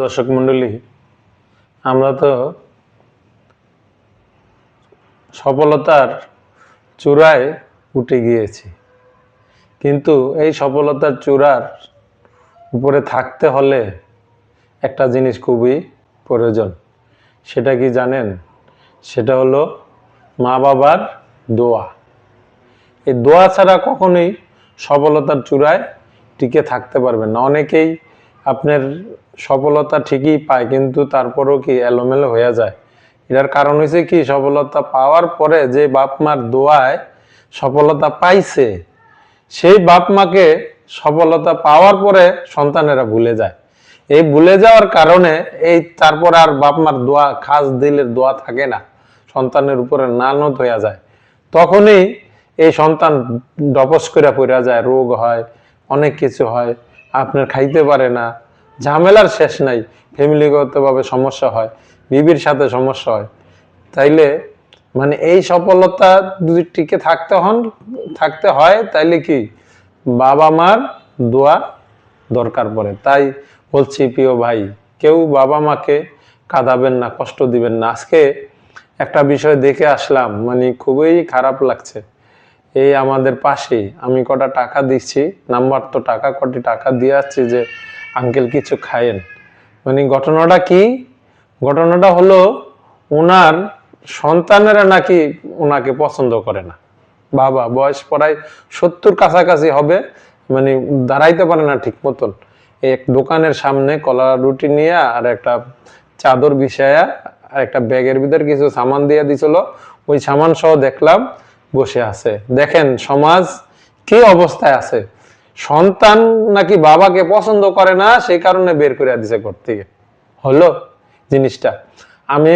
দর্শক মন্ডলী, আমরা তো সফলতার চূড়ায় উঠে গিয়েছি, কিন্তু এই সফলতার চূড়ার উপরে থাকতে হলে একটা জিনিস খুবই প্রয়োজন। সেটা কি জানেন? সেটা হলো মা বাবার দোয়া। এই দোয়া ছাড়া কখনোই সফলতার চূড়ায় টিকে থাকতে পারবেন না। অনেকেই আপনার সফলতা ঠিকই পায়, কিন্তু তারপরেও কি এলোমেলো হয়ে যায়। এটার কারণ হয়েছে কি, সফলতা পাওয়ার পরে যে বাপ মার দোয়ায় সফলতা পাইছে, সেই বাপ মাকে সফলতা পাওয়ার পরে সন্তানেরা ভুলে যায়। এই ভুলে যাওয়ার কারণে তারপর আর বাপ মার দোয়া, খাস দিলের দোয়া থাকে না, সন্তানের উপরে লানত হয়ে যায়। তখনই এই সন্তান ডপস করে পড়া যায়, রোগ হয়, অনেক কিছু হয়, আপনার খাইতে পারে না, ঝামেলার শেষ নাই, ফ্যামিলিগতভাবে সমস্যা হয়, বিবির সাথে সমস্যা হয়। তাইলে মানে এই সফলতা যদি টিকে থাকতে হয়, তাইলে কি বাবা মার দোয়া দরকার পড়ে। তাই বলছি প্রিয় ভাই, কেউ বাবা মাকে কাঁদাবেন না, কষ্ট দিবেন না। আজকে একটা বিষয় দেখে আসলাম, মানে খুবই খারাপ লাগছে। এই আমাদের পাশে আমি কটা টাকা দিচ্ছি, নাম্বার তো কটি টাকা দিয়ে আসছি যে আঙ্কেল কিছু খায়েন। মানে ঘটনাটা কি? ঘটনাটা হলো ওনার সন্তানেরা নাকি ওনাকে পছন্দ করে না। বাবা বয়স প্রায় 70 কাছাকাছি হবে, মানে দাঁড়াইতে পারে না ঠিক মতন। এক দোকানের সামনে কলা রুটি নিয়ে আর একটা চাদর বিছায়া আর একটা ব্যাগের ভিতরে কিছু সামান দিয়ে দিছিল, ওই সামান সহ দেখলাম বসে আছে। দেখেন সমাজ কি অবস্থায় আছে। সন্তান নাকি বাবাকে পছন্দ করে না, সেই কারণে বের করে দিছে ঘর থেকে। হলো জিনিসটা। আমি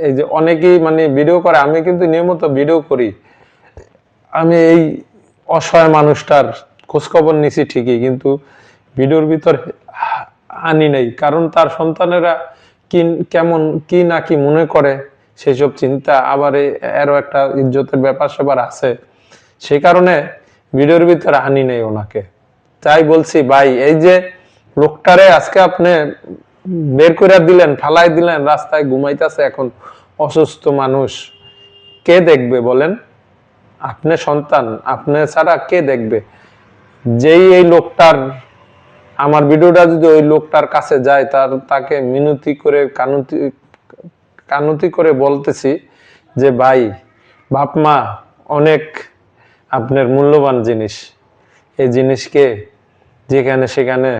এই যে অনেকেই মানে ভিডিও করে, আমি কিন্তু নিয়মিত ভিডিও করি। আমি এই অসহায় মানুষটার খোঁজখবর নিছি ঠিকই, কিন্তু ভিডিওর ভিতর আনি নাই, কারণ তার সন্তানেরা কেমন কি না কি মনে করে সেসব চিন্তা, আবার এরও একটা ইজ্জতের ব্যাপার স্যাপার আছে, সেই কারণে ভিডিওর ভিতরে আনি নেই ওনাকে। তাই বলছি ভাই, এই যে লোকটারে আজকে আপনি বের করে দিলেন, ফালাই দিলেন, রাস্তায় ঘুমাইতেছে, এখন অসুস্থ মানুষ, কে দেখবে বলেন? আপনি সন্তান, আপনি ছাড়া কে দেখবে? যেই এই লোকটার, আমার ভিডিওটা যদি ওই লোকটার কাছে যায়, তাকে মিনতি করে কানুতি করে বলতেছি যে ভাই, বাপ মা অনেক আপনার মূল্যবান জিনিস। এই জিনিসকে যেখানে সেখানে